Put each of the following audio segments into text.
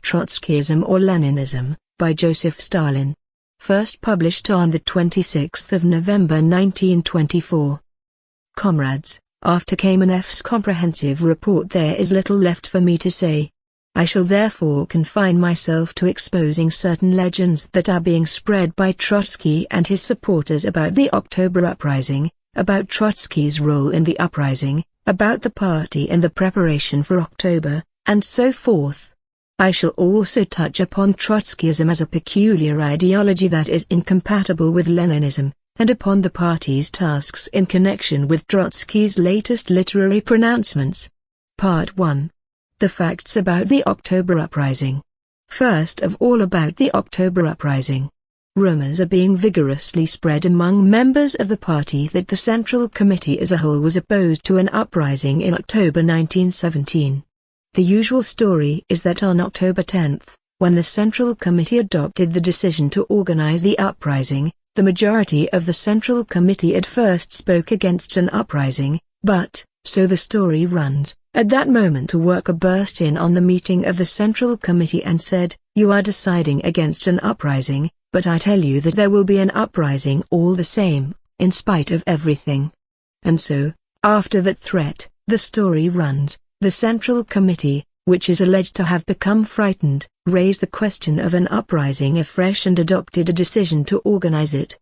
Trotskyism or Leninism, by Joseph Stalin. First published on the 26th of November 1924. Comrades, after Kamenev's comprehensive report there is little left for me to say. I shall therefore confine myself to exposing certain legends that are being spread by Trotsky and his supporters about the October uprising, about Trotsky's role in the uprising, about the party and the preparation for October, and so forth. I shall also touch upon Trotskyism as a peculiar ideology that is incompatible with Leninism, and upon the party's tasks in connection with Trotsky's latest literary pronouncements. Part 1. The facts about the October uprising. First of all, about the October uprising. Rumors are being vigorously spread among members of the party that the Central Committee as a whole was opposed to an uprising in October 1917. The usual story is that on October 10, when the Central Committee adopted the decision to organize the uprising, the majority of the Central Committee at first spoke against an uprising, but, so the story runs, at that moment a worker burst in on the meeting of the Central Committee and said, "You are deciding against an uprising, but I tell you that there will be an uprising all the same, in spite of everything." And so, after that threat, the story runs, the Central Committee, which is alleged to have become frightened, raised the question of an uprising afresh and adopted a decision to organize it.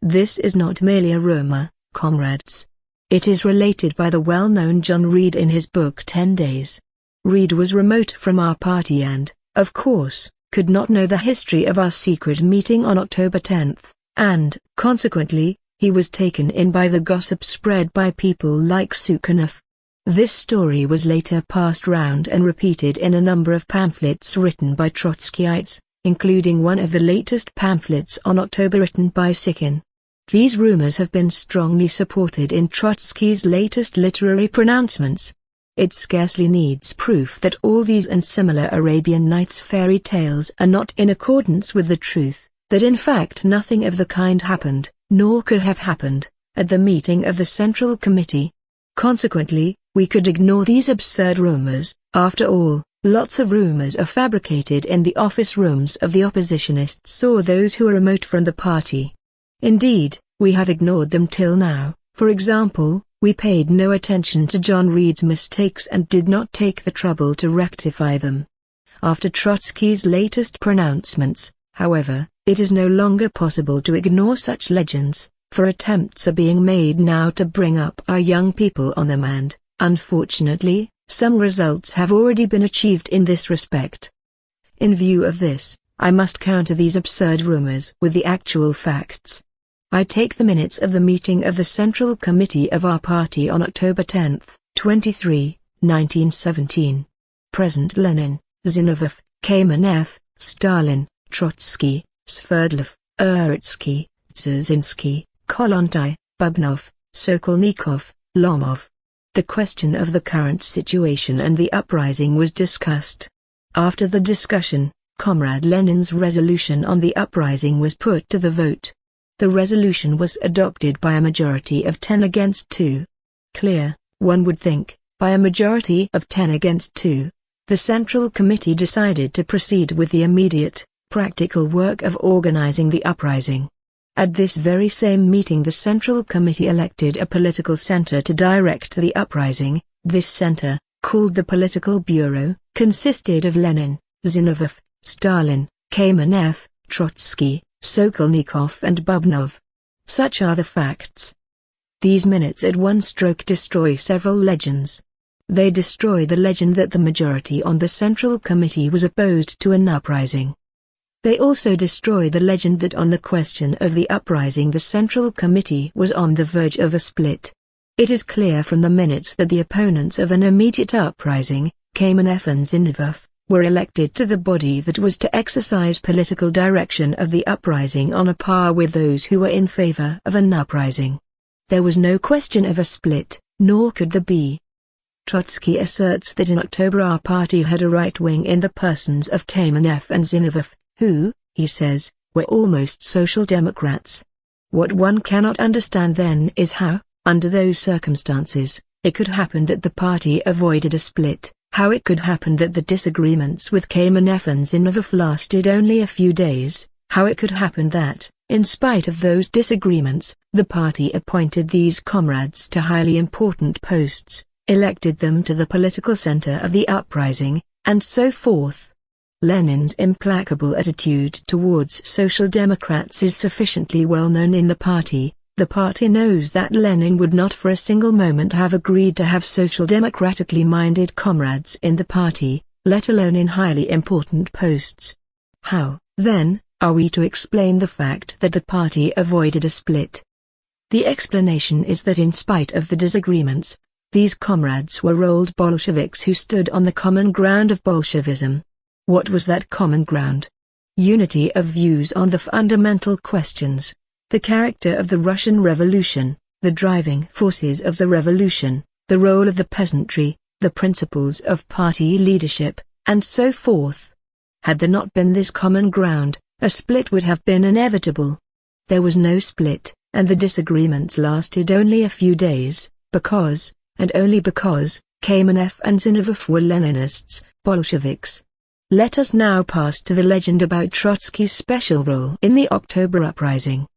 This is not merely a rumor, comrades. It is related by the well-known John Reed in his book 10 Days. Reed was remote from our party and, of course, could not know the history of our secret meeting on October 10, and, consequently, he was taken in by the gossip spread by people like Sukhanov. This story was later passed round and repeated in a number of pamphlets written by Trotskyites, including one of the latest pamphlets on October written by Sikhin. These rumors have been strongly supported in Trotsky's latest literary pronouncements. It scarcely needs proof that all these and similar Arabian Nights fairy tales are not in accordance with the truth, that in fact nothing of the kind happened, nor could have happened, at the meeting of the Central Committee. Consequently, we could ignore these absurd rumors. After all, lots of rumors are fabricated in the office rooms of the oppositionists or those who are remote from the party. Indeed, we have ignored them till now. For example, we paid no attention to John Reed's mistakes and did not take the trouble to rectify them. After Trotsky's latest pronouncements, however, it is no longer possible to ignore such legends, for attempts are being made now to bring up our young people on them and, unfortunately, some results have already been achieved in this respect. In view of this, I must counter these absurd rumors with the actual facts. I take the minutes of the meeting of the Central Committee of our party on October 10, 23, 1917. Present: Lenin, Zinoviev, Kamenev, Stalin, Trotsky, Sverdlov, Uritsky, Dzerzhinsky, Kollontai, Bubnov, Sokolnikov, Lomov. The question of the current situation and the uprising was discussed. After the discussion, Comrade Lenin's resolution on the uprising was put to the vote. The resolution was adopted by a majority of 10 against 2. Clear, one would think, by a majority of 10 against 2. The Central Committee decided to proceed with the immediate, practical work of organizing the uprising. At this very same meeting the Central Committee elected a political center to direct the uprising. This center, called the Political Bureau, consisted of Lenin, Zinoviev, Stalin, Kamenev, Trotsky, Sokolnikov and Bubnov. Such are the facts. These minutes at one stroke destroy several legends. They destroy the legend that the majority on the Central Committee was opposed to an uprising. They also destroy the legend that on the question of the uprising the Central Committee was on the verge of a split. It is clear from the minutes that the opponents of an immediate uprising, Kamenev and Zinoviev, were elected to the body that was to exercise political direction of the uprising on a par with those who were in favor of an uprising. There was no question of a split, nor could there be. Trotsky asserts that in October our party had a right wing in the persons of Kamenev and Zinoviev, who, he says, were almost social democrats. What one cannot understand then is how, under those circumstances, it could happen that the party avoided a split, How it could happen that the disagreements with Kamenev and Zinoviev lasted only a few days, how it could happen that, in spite of those disagreements, the party appointed these comrades to highly important posts, elected them to the political center of the uprising, and so forth. Lenin's implacable attitude towards Social Democrats is sufficiently well known in the party. The party knows that Lenin would not for a single moment have agreed to have social democratically minded comrades in the party, let alone in highly important posts. How, then, are we to explain the fact that the party avoided a split? The explanation is that in spite of the disagreements, these comrades were old Bolsheviks who stood on the common ground of Bolshevism. What was that common ground? Unity of views on the fundamental questions. The character of the Russian Revolution, the driving forces of the revolution, the role of the peasantry, the principles of party leadership, and so forth. Had there not been this common ground, a split would have been inevitable. There was no split, and the disagreements lasted only a few days, because, and only because, Kamenev and Zinoviev were Leninists, Bolsheviks. Let us now pass to the legend about Trotsky's special role in the October uprising.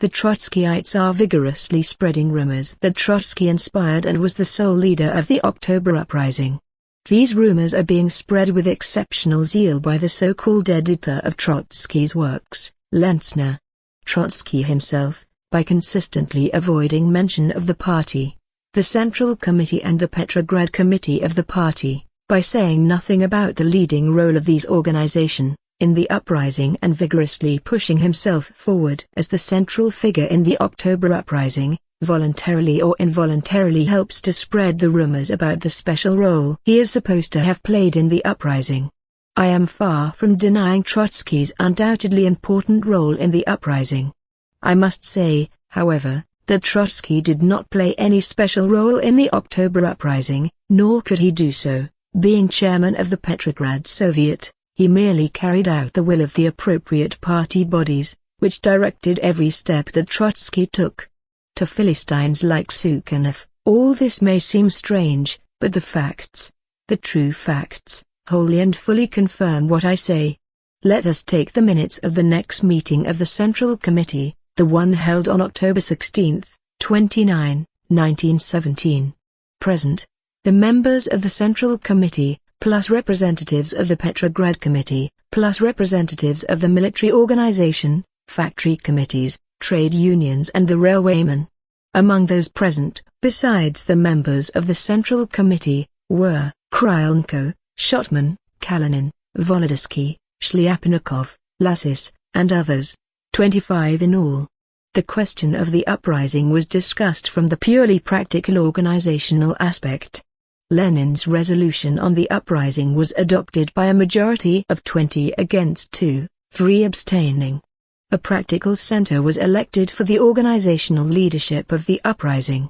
The Trotskyites are vigorously spreading rumors that Trotsky inspired and was the sole leader of the October uprising. These rumors are being spread with exceptional zeal by the so-called editor of Trotsky's works, Lentzner. Trotsky himself, by consistently avoiding mention of the party, the Central Committee and the Petrograd Committee of the party, by saying nothing about the leading role of these organizations in the uprising and vigorously pushing himself forward as the central figure in the October uprising, voluntarily or involuntarily helps to spread the rumors about the special role he is supposed to have played in the uprising. I am far from denying Trotsky's undoubtedly important role in the uprising. I must say, however, that Trotsky did not play any special role in the October uprising, nor could he do so, being chairman of the Petrograd Soviet. He merely carried out the will of the appropriate party bodies, which directed every step that Trotsky took. To Philistines like Sukhanov, all this may seem strange, but the facts, the true facts, wholly and fully confirm what I say. Let us take the minutes of the next meeting of the Central Committee, the one held on October 16, 29, 1917. Present, the members of the Central Committee, plus representatives of the Petrograd Committee, plus representatives of the military organization, factory committees, trade unions and the railwaymen. Among those present, besides the members of the Central Committee, were Krylenko, Shotman, Kalinin, Volodarsky, Shliapnikov, Lassis, and others. 25 in all. The question of the uprising was discussed from the purely practical organizational aspect. Lenin's resolution on the uprising was adopted by a majority of 20 against 2, 3 abstaining. A practical center was elected for the organizational leadership of the uprising.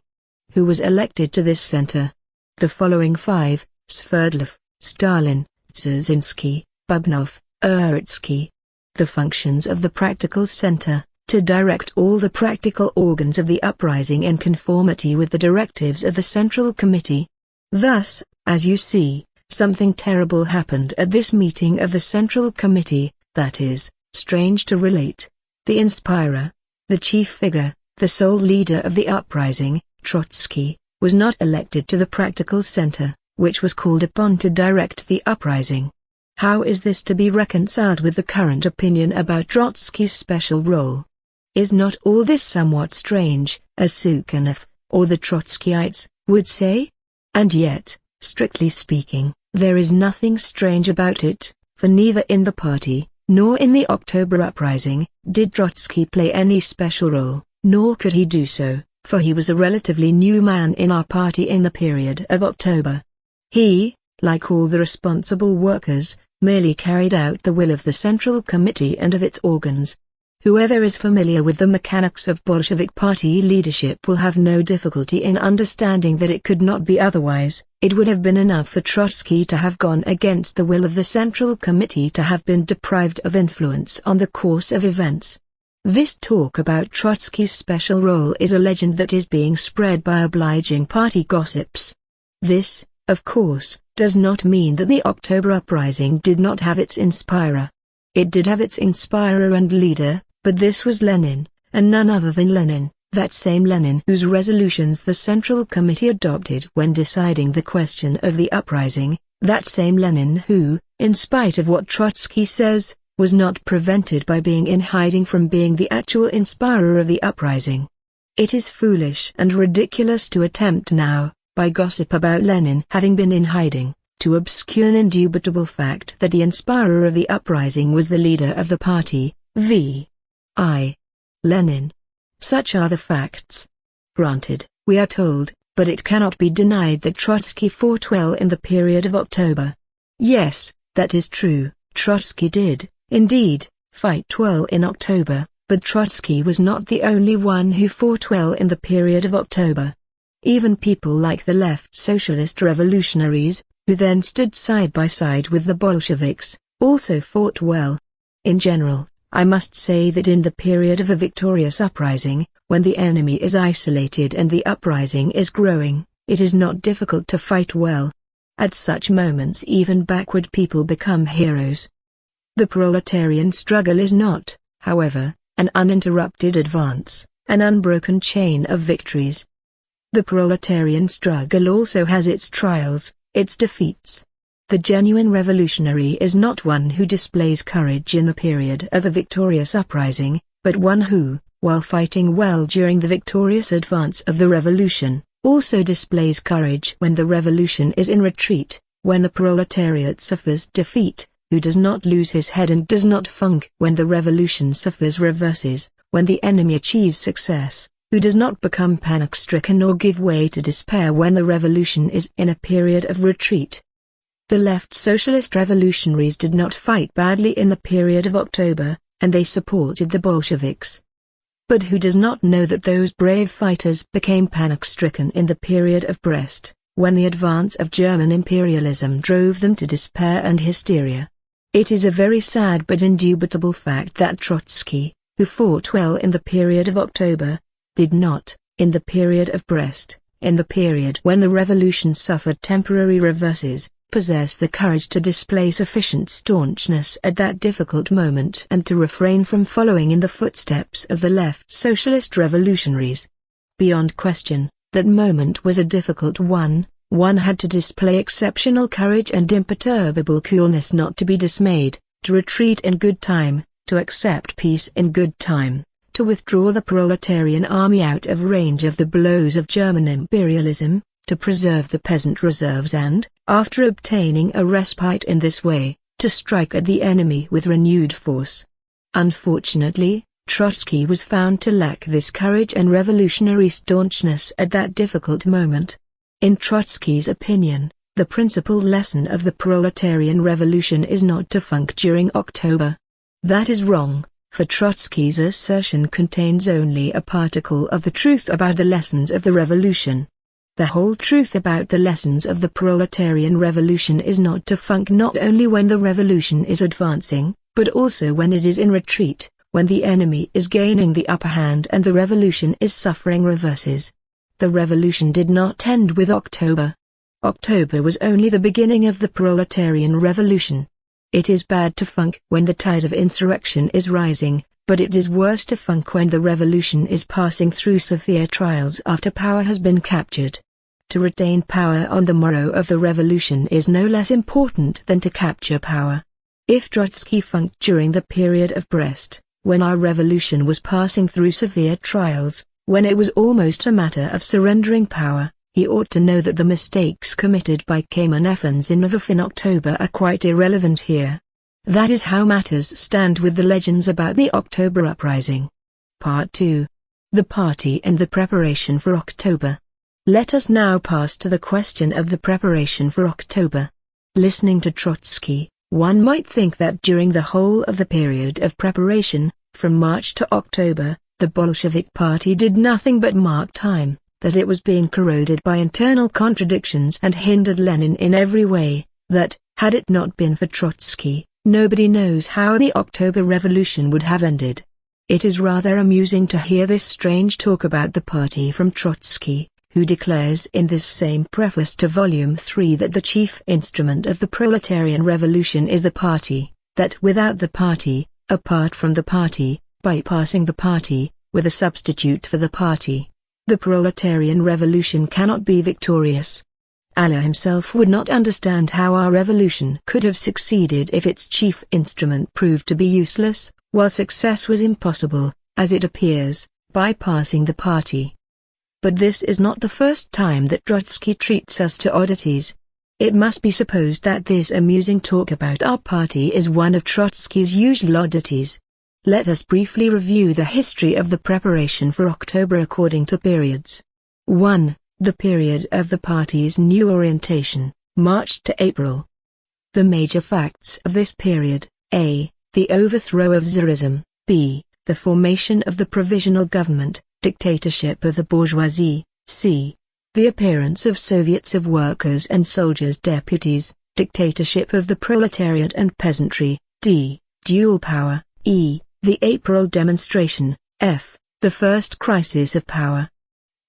Who was elected to this center? The following 5, Sverdlov, Stalin, Dzerzhinsky, Bubnov, Uritsky. The functions of the practical center, to direct all the practical organs of the uprising in conformity with the directives of the Central Committee. Thus, as you see, something terrible happened at this meeting of the Central Committee, that is, strange to relate. The inspirer, the chief figure, the sole leader of the uprising, Trotsky, was not elected to the practical center, which was called upon to direct the uprising. How is this to be reconciled with the current opinion about Trotsky's special role? Is not all this somewhat strange, as Sukhanov, or the Trotskyites, would say? And yet, strictly speaking, there is nothing strange about it, for neither in the party, nor in the October uprising, did Trotsky play any special role, nor could he do so, for he was a relatively new man in our party in the period of October. He, like all the responsible workers, merely carried out the will of the Central Committee and of its organs. Whoever is familiar with the mechanics of Bolshevik party leadership will have no difficulty in understanding that it could not be otherwise. It would have been enough for Trotsky to have gone against the will of the Central Committee to have been deprived of influence on the course of events. This talk about Trotsky's special role is a legend that is being spread by obliging party gossips. This, of course, does not mean that the October uprising did not have its inspirer. It did have its inspirer and leader, but this was Lenin, and none other than Lenin, that same Lenin whose resolutions the Central Committee adopted when deciding the question of the uprising, that same Lenin who, in spite of what Trotsky says, was not prevented by being in hiding from being the actual inspirer of the uprising. It is foolish and ridiculous to attempt now, by gossip about Lenin having been in hiding, to obscure an indubitable fact that the inspirer of the uprising was the leader of the party, v.i. Lenin. Such are the facts. Granted, we are told, but it cannot be denied that Trotsky fought well in the period of October. Yes, that is true, Trotsky did, indeed, fight well in October, but Trotsky was not the only one who fought well in the period of October. Even people like the left socialist revolutionaries, who then stood side by side with the Bolsheviks, also fought well. In general, I must say that in the period of a victorious uprising, when the enemy is isolated and the uprising is growing, it is not difficult to fight well. At such moments even backward people become heroes. The proletarian struggle is not, however, an uninterrupted advance, an unbroken chain of victories. The proletarian struggle also has its trials, its defeats. The genuine revolutionary is not one who displays courage in the period of a victorious uprising, but one who, while fighting well during the victorious advance of the revolution, also displays courage when the revolution is in retreat, when the proletariat suffers defeat, who does not lose his head and does not funk when the revolution suffers reverses, when the enemy achieves success, who does not become panic-stricken or give way to despair when the revolution is in a period of retreat. The left socialist revolutionaries did not fight badly in the period of October, and they supported the Bolsheviks. But who does not know that those brave fighters became panic-stricken in the period of Brest, when the advance of German imperialism drove them to despair and hysteria? It is a very sad but indubitable fact that Trotsky, who fought well in the period of October, did not, in the period of Brest, in the period when the revolution suffered temporary reverses, possess the courage to display sufficient staunchness at that difficult moment and to refrain from following in the footsteps of the left socialist revolutionaries. Beyond question, that moment was a difficult one. One had to display exceptional courage and imperturbable coolness not to be dismayed, to retreat in good time, to accept peace in good time, to withdraw the proletarian army out of range of the blows of German imperialism, to preserve the peasant reserves and, after obtaining a respite in this way, to strike at the enemy with renewed force. Unfortunately, Trotsky was found to lack this courage and revolutionary staunchness at that difficult moment. In Trotsky's opinion, the principal lesson of the proletarian revolution is not to funk during October. That is wrong, for Trotsky's assertion contains only a particle of the truth about the lessons of the revolution. The whole truth about the lessons of the proletarian revolution is not to funk not only when the revolution is advancing, but also when it is in retreat, when the enemy is gaining the upper hand and the revolution is suffering reverses. The revolution did not end with October. October was only the beginning of the proletarian revolution. It is bad to funk when the tide of insurrection is rising, but it is worse to funk when the revolution is passing through severe trials after power has been captured. To retain power on the morrow of the revolution is no less important than to capture power. If Trotsky funked during the period of Brest, when our revolution was passing through severe trials, when it was almost a matter of surrendering power, he ought to know that the mistakes committed by Kamenevans in Lvov in October are quite irrelevant here. That is how matters stand with the legends about the October uprising. Part 2. The Party and the Preparation for October. Let us now pass to the question of the preparation for October. Listening to Trotsky, one might think that during the whole of the period of preparation, from March to October, the Bolshevik Party did nothing but mark time, that it was being corroded by internal contradictions and hindered Lenin in every way, that, had it not been for Trotsky, nobody knows how the October Revolution would have ended. It is rather amusing to hear this strange talk about the party from Trotsky, who declares in this same preface to Volume 3 that the chief instrument of the proletarian revolution is the party, that without the party, apart from the party, bypassing the party, with a substitute for the party, the proletarian revolution cannot be victorious. Allah himself would not understand how our revolution could have succeeded if its chief instrument proved to be useless, while success was impossible, as it appears, bypassing the party. But this is not the first time that Trotsky treats us to oddities. It must be supposed that this amusing talk about our party is one of Trotsky's usual oddities. Let us briefly review the history of the preparation for October according to periods. 1. The period of the party's new orientation, March to April. The major facts of this period: A. The overthrow of Tsarism, B. The formation of the provisional government, dictatorship of the bourgeoisie, c. The appearance of Soviets of workers and soldiers deputies, dictatorship of the proletariat and peasantry, d. Dual power, e. The April demonstration, f. The first crisis of power.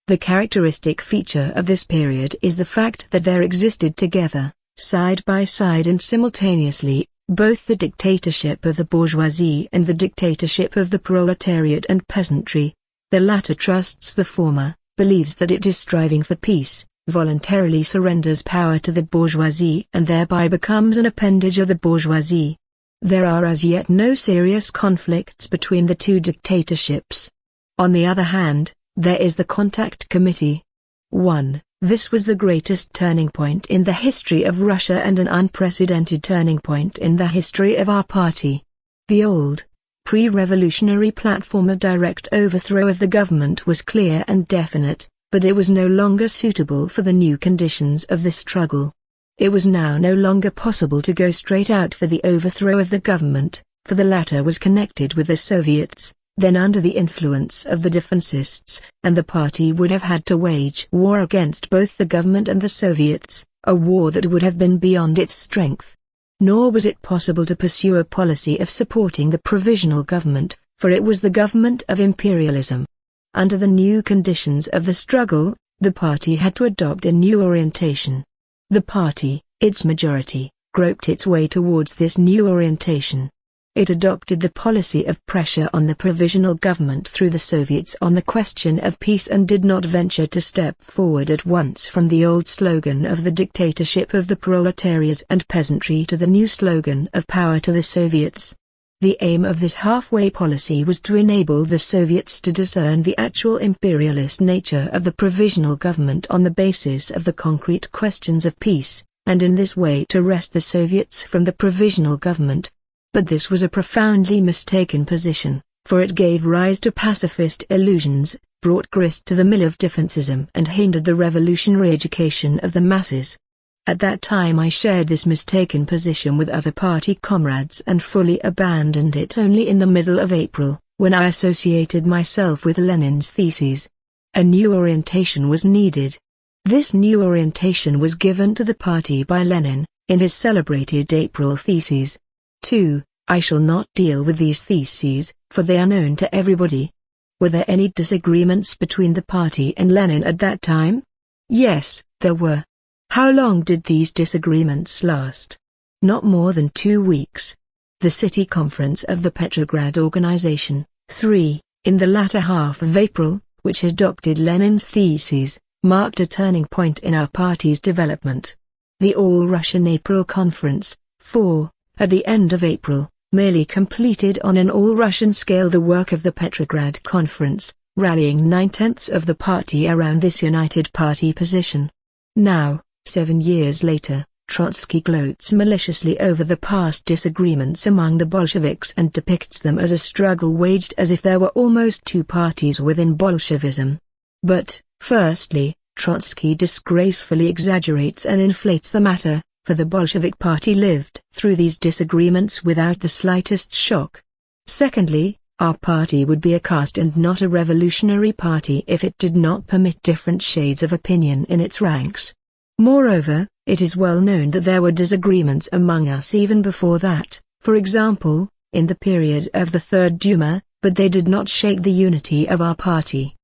The characteristic feature of this period is the fact that there existed together, side by side and simultaneously, both the dictatorship of the bourgeoisie and the dictatorship of the proletariat and peasantry. The latter trusts the former, believes that it is striving for peace, voluntarily surrenders power to the bourgeoisie and thereby becomes an appendage of the bourgeoisie. There are as yet no serious conflicts between the two dictatorships. On the other hand, there is the Contact Committee. 1. This was the greatest turning point in the history of Russia and an unprecedented turning point in the history of our party. The old, pre-revolutionary platform of direct overthrow of the government was clear and definite, but it was no longer suitable for the new conditions of the struggle. It was now no longer possible to go straight out for the overthrow of the government, for the latter was connected with the Soviets, then under the influence of the defensists, and the party would have had to wage war against both the government and the Soviets, a war that would have been beyond its strength. Nor was it possible to pursue a policy of supporting the provisional government, for it was the government of imperialism. Under the new conditions of the struggle, the party had to adopt a new orientation. The party, its majority, groped its way towards this new orientation. It adopted the policy of pressure on the provisional government through the Soviets on the question of peace and did not venture to step forward at once from the old slogan of the dictatorship of the proletariat and peasantry to the new slogan of power to the Soviets. The aim of this halfway policy was to enable the Soviets to discern the actual imperialist nature of the provisional government on the basis of the concrete questions of peace, and in this way to wrest the Soviets from the provisional government. But this was a profoundly mistaken position, for it gave rise to pacifist illusions, brought grist to the mill of defensism and hindered the revolutionary education of the masses. At that time I shared this mistaken position with other party comrades and fully abandoned it only in the middle of April, when I associated myself with Lenin's theses. A new orientation was needed. This new orientation was given to the party by Lenin, in his celebrated April theses. 2. I shall not deal with these theses, for they are known to everybody. Were there any disagreements between the party and Lenin at that time? Yes, there were. How long did these disagreements last? Not more than 2 weeks. The city conference of the Petrograd Organization, 3, in the latter half of April, which adopted Lenin's theses, marked a turning point in our party's development. The All-Russian April Conference, 4, at the end of April, merely completed on an all-Russian scale the work of the Petrograd Conference, rallying 9/10 of the party around this united party position. Now, 7 years later, Trotsky gloats maliciously over the past disagreements among the Bolsheviks and depicts them as a struggle waged as if there were almost 2 parties within Bolshevism. But, firstly, Trotsky disgracefully exaggerates and inflates the matter, for the Bolshevik party lived through these disagreements without the slightest shock. Secondly, our party would be a caste and not a revolutionary party if it did not permit different shades of opinion in its ranks. Moreover, it is well known that there were disagreements among us even before that, for example, in the period of the Third Duma, but they did not shake the unity of our party.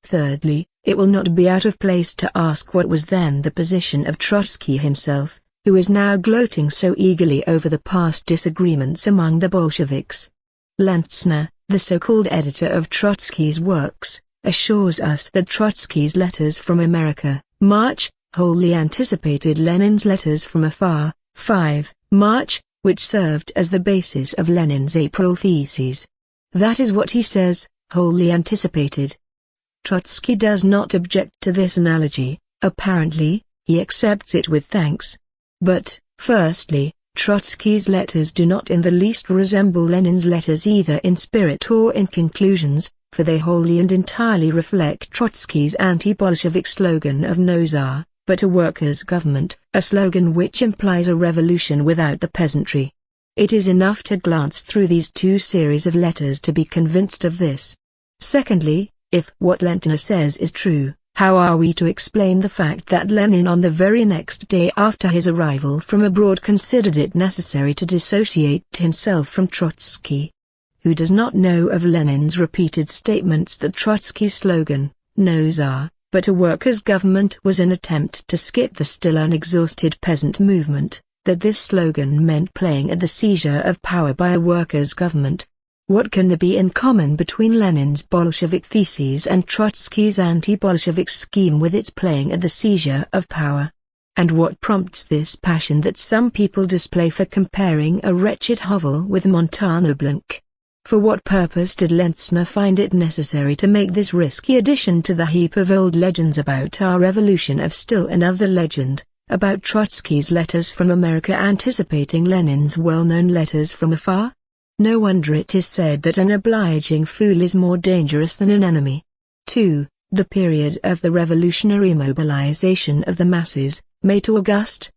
Thirdly, it will not be out of place to ask what was then the position of Trotsky himself, who is now gloating so eagerly over the past disagreements among the Bolsheviks. Lentzner, the so-called editor of Trotsky's works, assures us that Trotsky's letters from America, March, wholly anticipated Lenin's letters from afar, 5 March, which served as the basis of Lenin's April theses. That is what he says, wholly anticipated. Trotsky does not object to this analogy, apparently, he accepts it with thanks. But, firstly, Trotsky's letters do not in the least resemble Lenin's letters either in spirit or in conclusions, for they wholly and entirely reflect Trotsky's anti-Bolshevik slogan of No Tsar, but a workers' government, a slogan which implies a revolution without the peasantry. It is enough to glance through these two series of letters to be convinced of this. Secondly, if what Lentzner says is true, how are we to explain the fact that Lenin on the very next day after his arrival from abroad considered it necessary to dissociate himself from Trotsky? Who does not know of Lenin's repeated statements that Trotsky's slogan, No Tsar, but a workers' government, was an attempt to skip the still unexhausted peasant movement, that this slogan meant playing at the seizure of power by a workers' government? What can there be in common between Lenin's Bolshevik theses and Trotsky's anti-Bolshevik scheme with its playing at the seizure of power? And what prompts this passion that some people display for comparing a wretched hovel with Montano Blanc? For what purpose did Lentzner find it necessary to make this risky addition to the heap of old legends about our revolution of still another legend, about Trotsky's letters from America anticipating Lenin's well-known letters from afar? No wonder it is said that an obliging fool is more dangerous than an enemy. 2. The period of the revolutionary mobilization of the masses, May to August.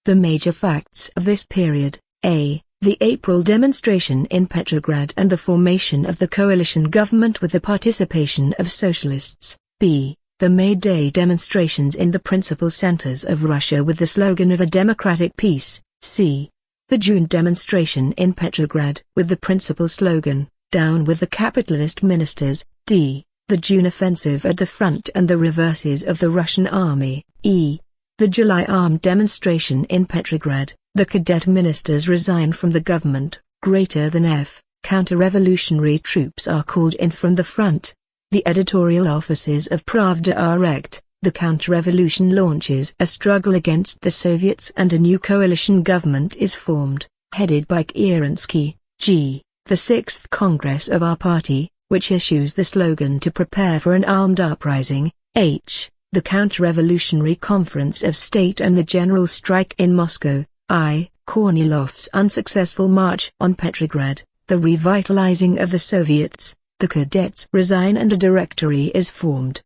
The major facts of this period: A. The April demonstration in Petrograd and the formation of the coalition government with the participation of socialists. B. The May Day demonstrations in the principal centers of Russia with the slogan of a democratic peace. C. The June demonstration in Petrograd with the principal slogan, Down with the capitalist ministers. D. The June offensive at the front and the reverses of the Russian army. E. The July armed demonstration in Petrograd, the cadet ministers resign from the government, greater than F. Counter-revolutionary troops are called in from the front. The editorial offices of Pravda are wrecked. The counter-revolution launches a struggle against the Soviets and a new coalition government is formed, headed by Kerensky. G. The 6th Congress of our party, which issues the slogan to prepare for an armed uprising. H. The counter-revolutionary conference of state and the general strike in Moscow. I. Kornilov's unsuccessful march on Petrograd, the revitalizing of the Soviets, the cadets resign and a directory is formed.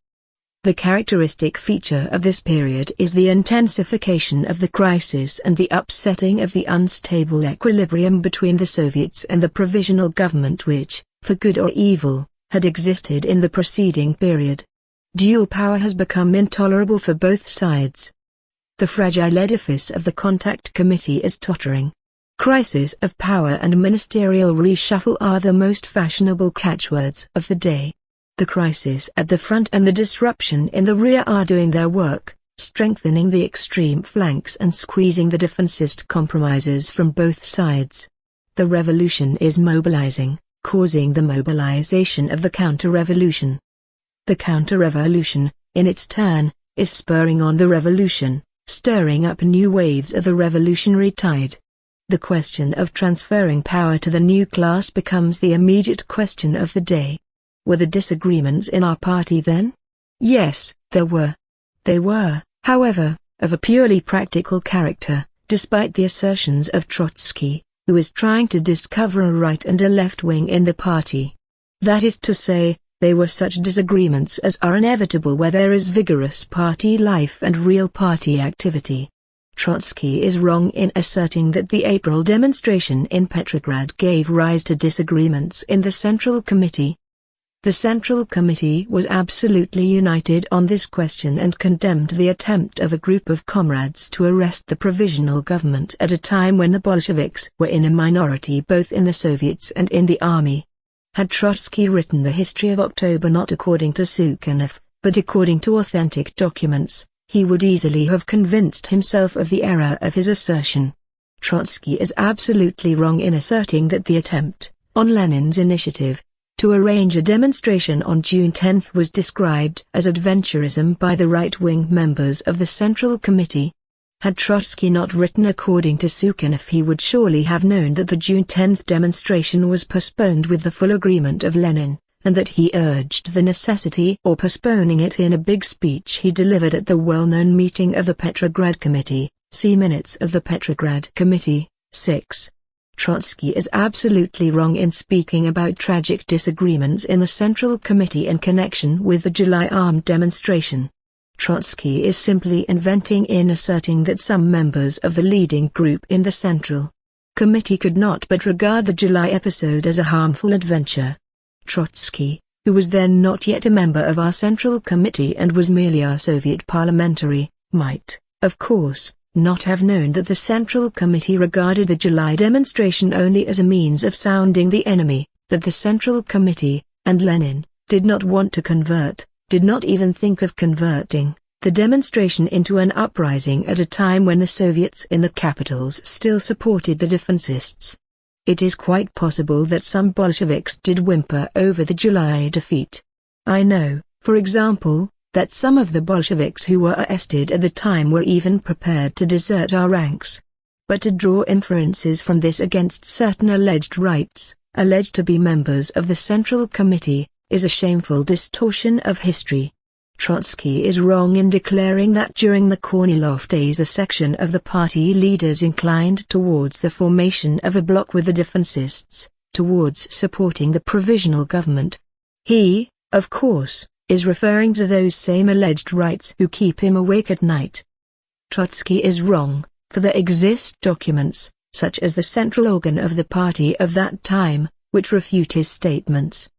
The characteristic feature of this period is the intensification of the crisis and the upsetting of the unstable equilibrium between the Soviets and the provisional government which, for good or evil, had existed in the preceding period. Dual power has become intolerable for both sides. The fragile edifice of the Contact Committee is tottering. Crisis of power and ministerial reshuffle are the most fashionable catchwords of the day. The crisis at the front and the disruption in the rear are doing their work, strengthening the extreme flanks and squeezing the defensist compromises from both sides. The revolution is mobilizing, causing the mobilization of the counter-revolution. The counter-revolution, in its turn, is spurring on the revolution, stirring up new waves of the revolutionary tide. The question of transferring power to the new class becomes the immediate question of the day. Were there disagreements in our party then? Yes, there were. They were, however, of a purely practical character, despite the assertions of Trotsky, who is trying to discover a right and a left wing in the party. That is to say, they were such disagreements as are inevitable where there is vigorous party life and real party activity. Trotsky is wrong in asserting that the April demonstration in Petrograd gave rise to disagreements in the Central Committee. The Central Committee was absolutely united on this question and condemned the attempt of a group of comrades to arrest the provisional government at a time when the Bolsheviks were in a minority both in the Soviets and in the army. Had Trotsky written the history of October not according to Sukhanov, but according to authentic documents, he would easily have convinced himself of the error of his assertion. Trotsky is absolutely wrong in asserting that the attempt, on Lenin's initiative, to arrange a demonstration on June 10 was described as adventurism by the right-wing members of the Central Committee. Had Trotsky not written according to Sukhanov, he would surely have known that the June 10 demonstration was postponed with the full agreement of Lenin, and that he urged the necessity of postponing it in a big speech he delivered at the well-known meeting of the Petrograd Committee. See Minutes of the Petrograd Committee, 6. Trotsky is absolutely wrong in speaking about tragic disagreements in the Central Committee in connection with the July armed demonstration. Trotsky is simply inventing in asserting that some members of the leading group in the Central Committee could not but regard the July episode as a harmful adventure. Trotsky, who was then not yet a member of our Central Committee and was merely our Soviet parliamentary, might, of course, not have known that the Central Committee regarded the July demonstration only as a means of sounding the enemy, that the Central Committee, and Lenin, did not want to convert, did not even think of converting, the demonstration into an uprising at a time when the Soviets in the capitals still supported the defensists. It is quite possible that some Bolsheviks did whimper over the July defeat. I know, for example, that some of the Bolsheviks who were arrested at the time were even prepared to desert our ranks. But to draw inferences from this against certain alleged rights, alleged to be members of the Central Committee, is a shameful distortion of history. Trotsky is wrong in declaring that during the Kornilov days a section of the party leaders inclined towards the formation of a bloc with the defensists, towards supporting the provisional government. He, of course, is referring to those same alleged rights who keep him awake at night. Trotsky is wrong, for there exist documents, such as the central organ of the party of that time, which refute his statements.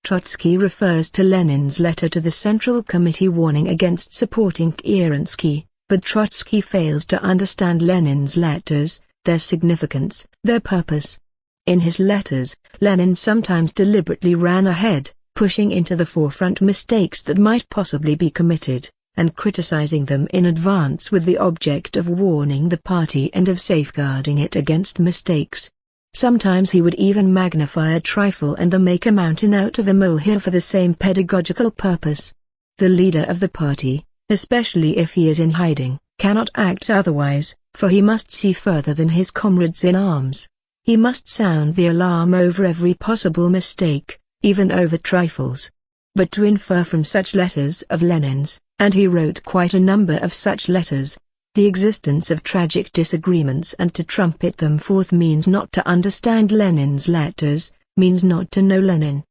Trotsky refers to Lenin's letter to the Central Committee warning against supporting Kerensky, but Trotsky fails to understand Lenin's letters, their significance, their purpose. In his letters, Lenin sometimes deliberately ran ahead, pushing into the forefront mistakes that might possibly be committed, and criticizing them in advance with the object of warning the party and of safeguarding it against mistakes. Sometimes he would even magnify a trifle and make a mountain out of a molehill for the same pedagogical purpose. The leader of the party, especially if he is in hiding, cannot act otherwise, for he must see further than his comrades in arms. He must sound the alarm over every possible mistake, even over trifles. But to infer from such letters of Lenin's, and he wrote quite a number of such letters, the existence of tragic disagreements and to trumpet them forth means not to understand Lenin's letters, means not to know Lenin.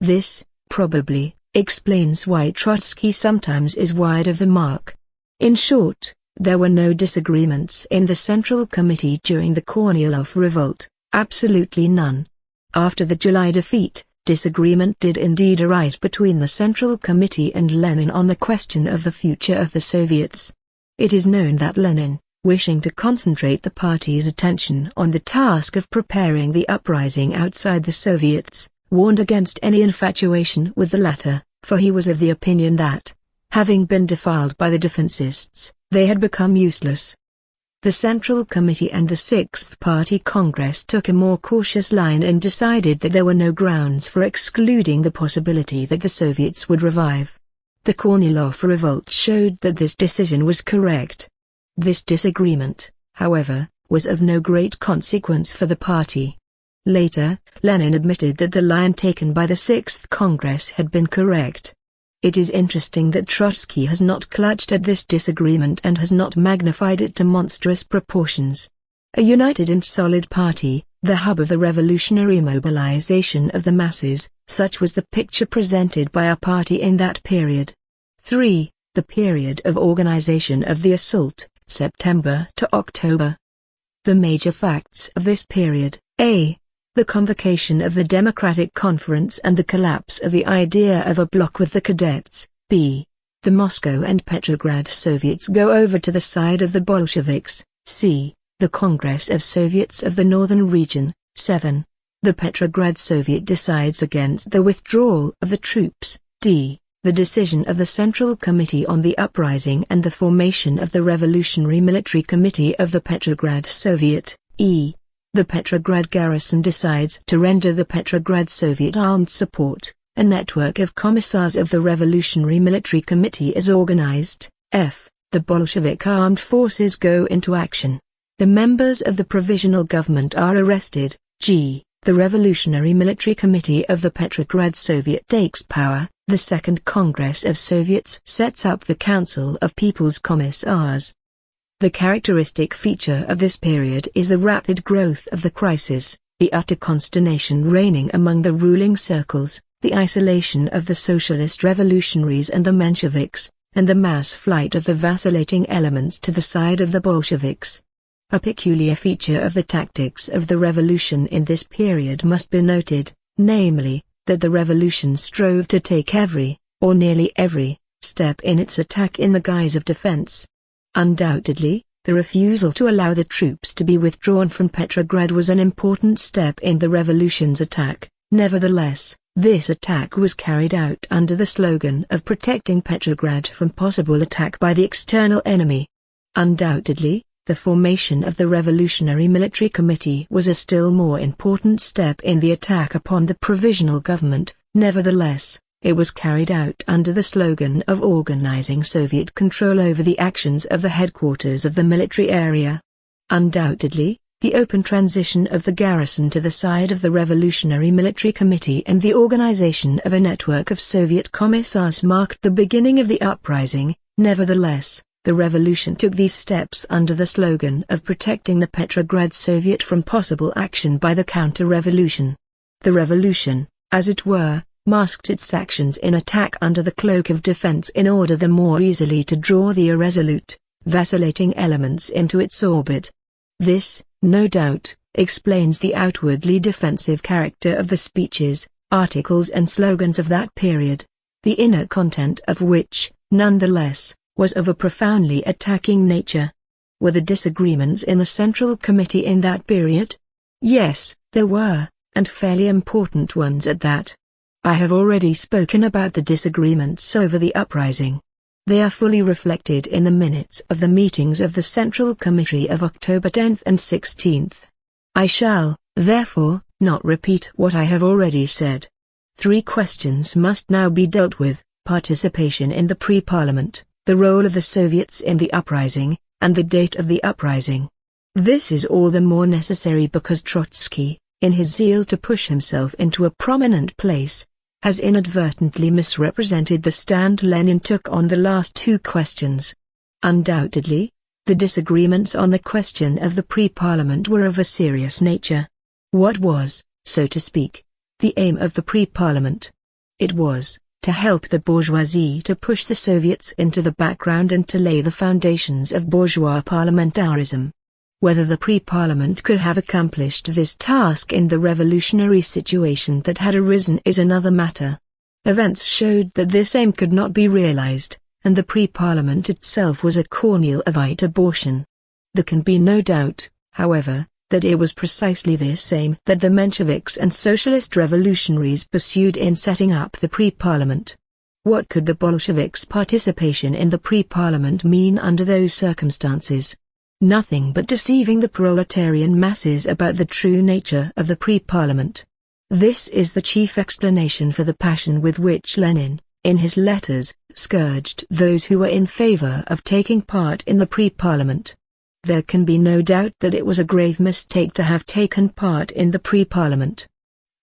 This, probably, explains why Trotsky sometimes is wide of the mark. In short, there were no disagreements in the Central Committee during the Kornilov revolt, absolutely none. After the July defeat, disagreement did indeed arise between the Central Committee and Lenin on the question of the future of the Soviets. It is known that Lenin, wishing to concentrate the party's attention on the task of preparing the uprising outside the Soviets, warned against any infatuation with the latter, for he was of the opinion that, having been defiled by the defensists, they had become useless. The Central Committee and the Sixth Party Congress took a more cautious line and decided that there were no grounds for excluding the possibility that the Soviets would revive. The Kornilov revolt showed that this decision was correct. This disagreement, however, was of no great consequence for the party. Later, Lenin admitted that the line taken by the Sixth Congress had been correct. It is interesting that Trotsky has not clutched at this disagreement and has not magnified it to monstrous proportions. A united and solid party, the hub of the revolutionary mobilization of the masses, such was the picture presented by our party in that period. 3. The period of organization of the assault, September to October. The major facts of this period: A. The convocation of the Democratic Conference and the collapse of the idea of a bloc with the cadets. B. The Moscow and Petrograd Soviets go over to the side of the Bolsheviks. C. The Congress of Soviets of the Northern Region. 7. The Petrograd Soviet decides against the withdrawal of the troops. D. The decision of the Central Committee on the Uprising and the formation of the Revolutionary Military Committee of the Petrograd Soviet. E. The Petrograd garrison decides to render the Petrograd Soviet armed support. A network of commissars of the Revolutionary Military Committee is organized. F. The Bolshevik armed forces go into action. The members of the provisional government are arrested. G. The Revolutionary Military Committee of the Petrograd Soviet takes power. The Second Congress of Soviets sets up the Council of People's Commissars. The characteristic feature of this period is the rapid growth of the crisis, the utter consternation reigning among the ruling circles, the isolation of the socialist revolutionaries and the Mensheviks, and the mass flight of the vacillating elements to the side of the Bolsheviks. A peculiar feature of the tactics of the revolution in this period must be noted, namely, that the revolution strove to take every, or nearly every, step in its attack in the guise of defense. Undoubtedly, the refusal to allow the troops to be withdrawn from Petrograd was an important step in the revolution's attack. Nevertheless, this attack was carried out under the slogan of protecting Petrograd from possible attack by the external enemy. Undoubtedly, the formation of the Revolutionary Military Committee was a still more important step in the attack upon the provisional government. Nevertheless, it was carried out under the slogan of organizing Soviet control over the actions of the headquarters of the military area. Undoubtedly, the open transition of the garrison to the side of the Revolutionary Military Committee and the organization of a network of Soviet commissars marked the beginning of the uprising. Nevertheless, the revolution took these steps under the slogan of protecting the Petrograd Soviet from possible action by the counter-revolution. The revolution, as it were, masked its actions in attack under the cloak of defense in order the more easily to draw the irresolute, vacillating elements into its orbit. This, no doubt, explains the outwardly defensive character of the speeches, articles and slogans of that period, the inner content of which, nonetheless, was of a profoundly attacking nature. Were the disagreements in the Central Committee in that period? Yes, there were, and fairly important ones at that. I have already spoken about the disagreements over the uprising. They are fully reflected in the minutes of the meetings of the Central Committee of October 10 and 16. I shall, therefore, not repeat what I have already said. 3 questions must now be dealt with: participation in the pre-parliament, the role of the Soviets in the uprising, and the date of the uprising. This is all the more necessary because Trotsky, in his zeal to push himself into a prominent place, has inadvertently misrepresented the stand Lenin took on the last 2 questions. Undoubtedly, the disagreements on the question of the pre-parliament were of a serious nature. What was, so to speak, the aim of the pre-parliament? It was to help the bourgeoisie to push the Soviets into the background and to lay the foundations of bourgeois parliamentarism. Whether the pre-parliament could have accomplished this task in the revolutionary situation that had arisen is another matter. Events showed that this aim could not be realized, and the pre-parliament itself was a Kornilovite abortion. There can be no doubt, however, that it was precisely this aim that the Mensheviks and socialist revolutionaries pursued in setting up the pre-parliament. What could the Bolsheviks' participation in the pre-parliament mean under those circumstances? Nothing but deceiving the proletarian masses about the true nature of the pre-parliament. This is the chief explanation for the passion with which Lenin, in his letters, scourged those who were in favor of taking part in the pre-parliament. There can be no doubt that it was a grave mistake to have taken part in the pre-parliament.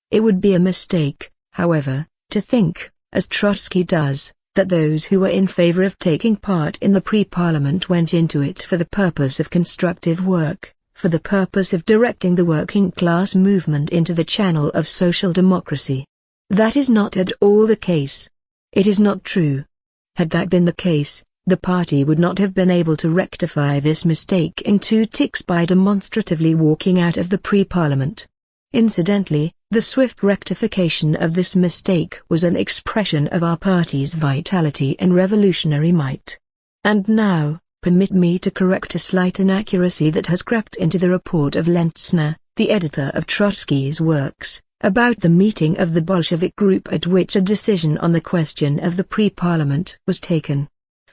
It would be a mistake, however, to think, as Trotsky does, that those who were in favor of taking part in the pre-parliament went into it for the purpose of constructive work, for the purpose of directing the working class movement into the channel of social democracy. That is not at all the case. It is not true. Had that been the case, the party would not have been able to rectify this mistake in 2 ticks by demonstratively walking out of the pre-parliament. Incidentally, the swift rectification of this mistake was an expression of our party's vitality and revolutionary might. And now, permit me to correct a slight inaccuracy that has crept into the report of Lentzner, the editor of Trotsky's works, about the meeting of the Bolshevik group at which a decision on the question of the pre-parliament was taken.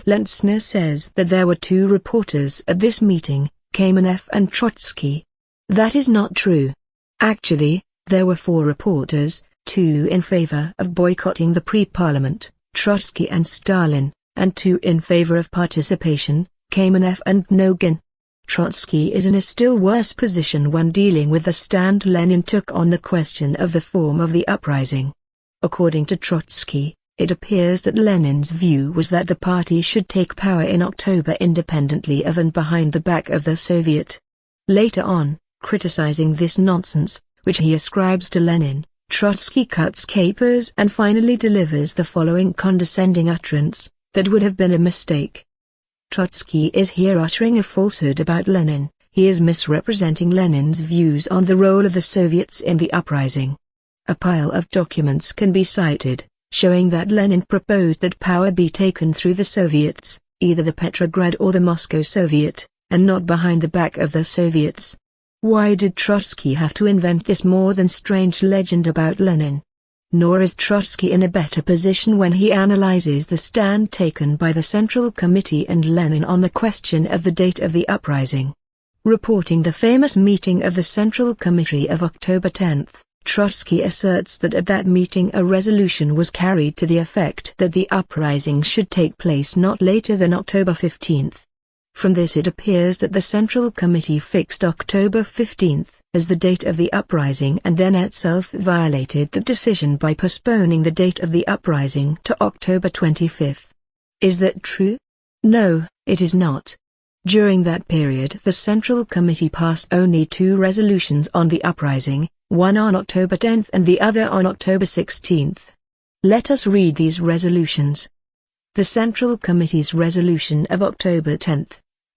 Lentzner says that there were 2 reporters at this meeting, Kamenev and Trotsky. That is not true. Actually, there were 4 reporters, 2 in favor of boycotting the pre-parliament, Trotsky and Stalin, and 2 in favor of participation, Kamenev and Nogin. Trotsky is in a still worse position when dealing with the stand Lenin took on the question of the form of the uprising. According to Trotsky, it appears that Lenin's view was that the party should take power in October independently of and behind the back of the Soviet. Later on, criticizing this nonsense, which he ascribes to Lenin, Trotsky cuts capers and finally delivers the following condescending utterance, that would have been a mistake. Trotsky is here uttering a falsehood about Lenin. He is misrepresenting Lenin's views on the role of the Soviets in the uprising. A pile of documents can be cited, showing that Lenin proposed that power be taken through the Soviets, either the Petrograd or the Moscow Soviet, and not behind the back of the Soviets. Why did Trotsky have to invent this more than strange legend about Lenin? Nor is Trotsky in a better position when he analyzes the stand taken by the Central Committee and Lenin on the question of the date of the uprising. Reporting the famous meeting of the Central Committee of October 10, Trotsky asserts that at that meeting a resolution was carried to the effect that the uprising should take place not later than October 15. From this it appears that the Central Committee fixed October 15 as the date of the uprising and then itself violated the decision by postponing the date of the uprising to October 25. Is that true? No, it is not. During that period the Central Committee passed only 2 resolutions on the uprising, one on October 10 and the other on October 16. Let us read these resolutions. The Central Committee's resolution of October 10.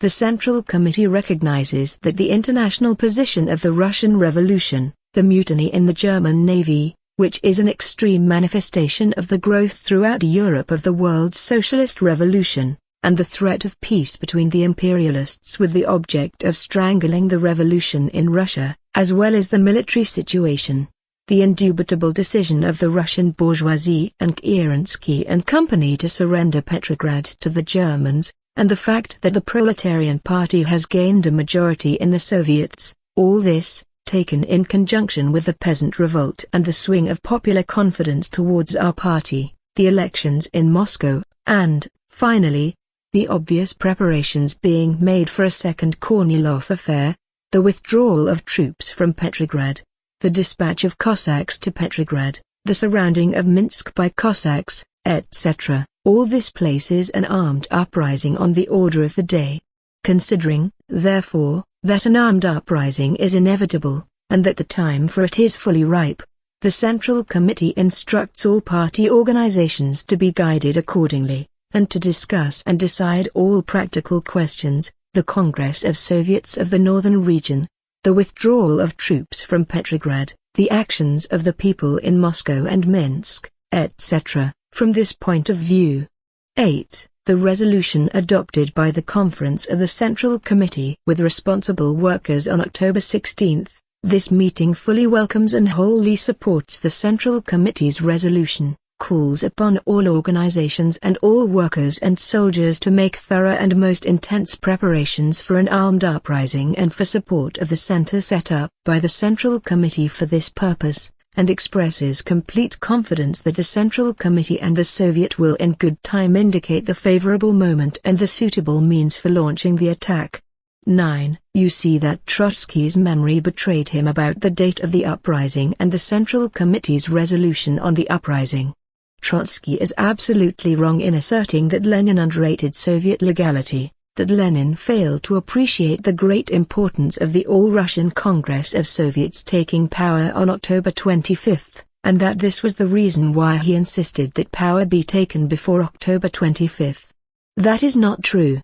The Central Committee recognizes that the international position of the Russian Revolution, the mutiny in the German Navy, which is an extreme manifestation of the growth throughout Europe of the world's socialist revolution, and the threat of peace between the imperialists with the object of strangling the revolution in Russia, as well as the military situation, the indubitable decision of the Russian bourgeoisie and Kerensky and Company to surrender Petrograd to the Germans, and the fact that the Proletarian Party has gained a majority in the Soviets, all this, taken in conjunction with the peasant revolt and the swing of popular confidence towards our party, the elections in Moscow, and, finally, the obvious preparations being made for a second Kornilov affair, the withdrawal of troops from Petrograd, the dispatch of Cossacks to Petrograd, the surrounding of Minsk by Cossacks, etc. All this places an armed uprising on the order of the day. Considering, therefore, that an armed uprising is inevitable, and that the time for it is fully ripe, the Central Committee instructs all party organizations to be guided accordingly, and to discuss and decide all practical questions, the Congress of Soviets of the Northern Region, the withdrawal of troops from Petrograd, the actions of the people in Moscow and Minsk, etc. From this point of view. 8. The resolution adopted by the Conference of the Central Committee with responsible workers on October 16. This meeting fully welcomes and wholly supports the Central Committee's resolution, calls upon all organizations and all workers and soldiers to make thorough and most intense preparations for an armed uprising and for support of the center set up by the Central Committee for this purpose, and expresses complete confidence that the Central Committee and the Soviet will in good time indicate the favorable moment and the suitable means for launching the attack. 9. You see that Trotsky's memory betrayed him about the date of the uprising and the Central Committee's resolution on the uprising. Trotsky is absolutely wrong in asserting that Lenin underrated Soviet legality, that Lenin failed to appreciate the great importance of the All-Russian Congress of Soviets taking power on October 25, and that this was the reason why he insisted that power be taken before October 25. That is not true.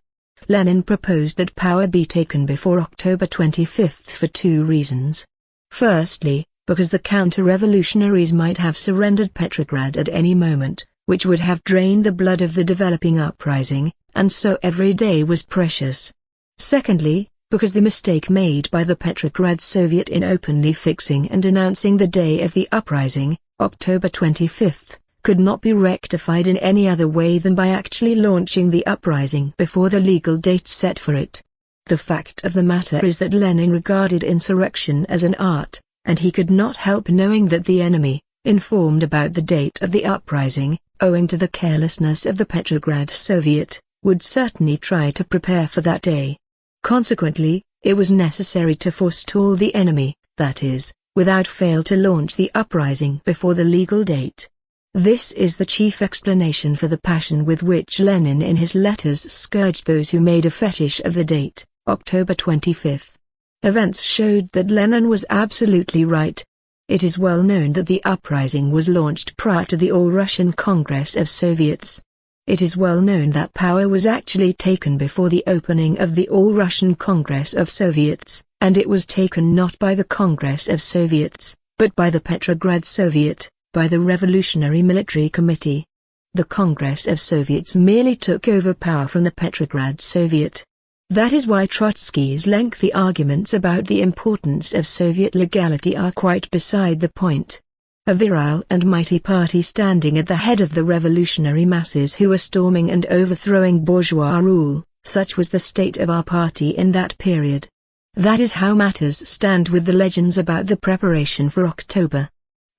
Lenin proposed that power be taken before October 25 for 2 reasons. Firstly, because the counter-revolutionaries might have surrendered Petrograd at any moment, which would have drained the blood of the developing uprising, and so every day was precious. Secondly, because the mistake made by the Petrograd Soviet in openly fixing and announcing the day of the uprising, October 25, could not be rectified in any other way than by actually launching the uprising before the legal date set for it. The fact of the matter is that Lenin regarded insurrection as an art, and he could not help knowing that the enemy, informed about the date of the uprising, owing to the carelessness of the Petrograd Soviet, would certainly try to prepare for that day. Consequently, it was necessary to forestall the enemy, that is, without fail to launch the uprising before the legal date. This is the chief explanation for the passion with which Lenin in his letters scourged those who made a fetish of the date, October 25. Events showed that Lenin was absolutely right. It is well known that the uprising was launched prior to the All-Russian Congress of Soviets. It is well known that power was actually taken before the opening of the All-Russian Congress of Soviets, and it was taken not by the Congress of Soviets, but by the Petrograd Soviet, by the Revolutionary Military Committee. The Congress of Soviets merely took over power from the Petrograd Soviet. That is why Trotsky's lengthy arguments about the importance of Soviet legality are quite beside the point. A virile and mighty party standing at the head of the revolutionary masses who were storming and overthrowing bourgeois rule, such was the state of our party in that period. That is how matters stand with the legends about the preparation for October.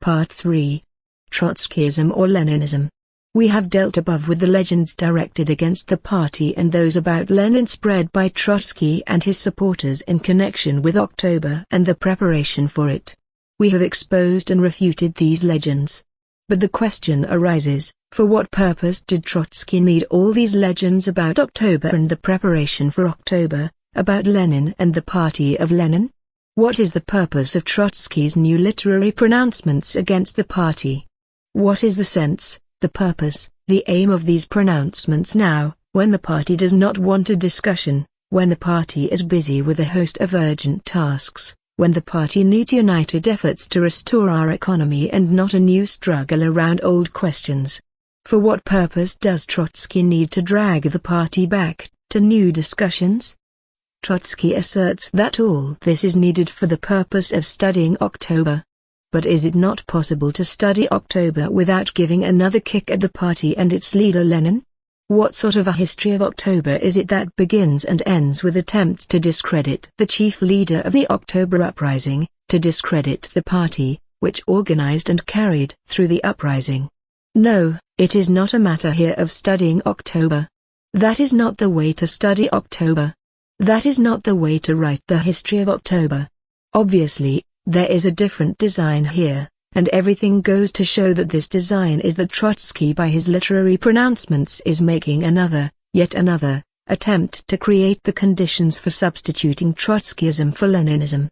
Part 3. Trotskyism or Leninism. We have dealt above with the legends directed against the party and those about Lenin spread by Trotsky and his supporters in connection with October and the preparation for it. We have exposed and refuted these legends. But the question arises, for what purpose did Trotsky need all these legends about October and the preparation for October, about Lenin and the party of Lenin? What is the purpose of Trotsky's new literary pronouncements against the party? What is the sense, the purpose, the aim of these pronouncements now, when the party does not want a discussion, when the party is busy with a host of urgent tasks, when the party needs united efforts to restore our economy and not a new struggle around old questions? For what purpose does Trotsky need to drag the party back to new discussions? Trotsky asserts that all this is needed for the purpose of studying October. But is it not possible to study October without giving another kick at the party and its leader Lenin? What sort of a history of October is it that begins and ends with attempts to discredit the chief leader of the October uprising, to discredit the party, which organized and carried through the uprising? No, it is not a matter here of studying October. That is not the way to study October. That is not the way to write the history of October. Obviously, there is a different design here, and everything goes to show that this design is that Trotsky by his literary pronouncements is making another, yet another, attempt to create the conditions for substituting Trotskyism for Leninism.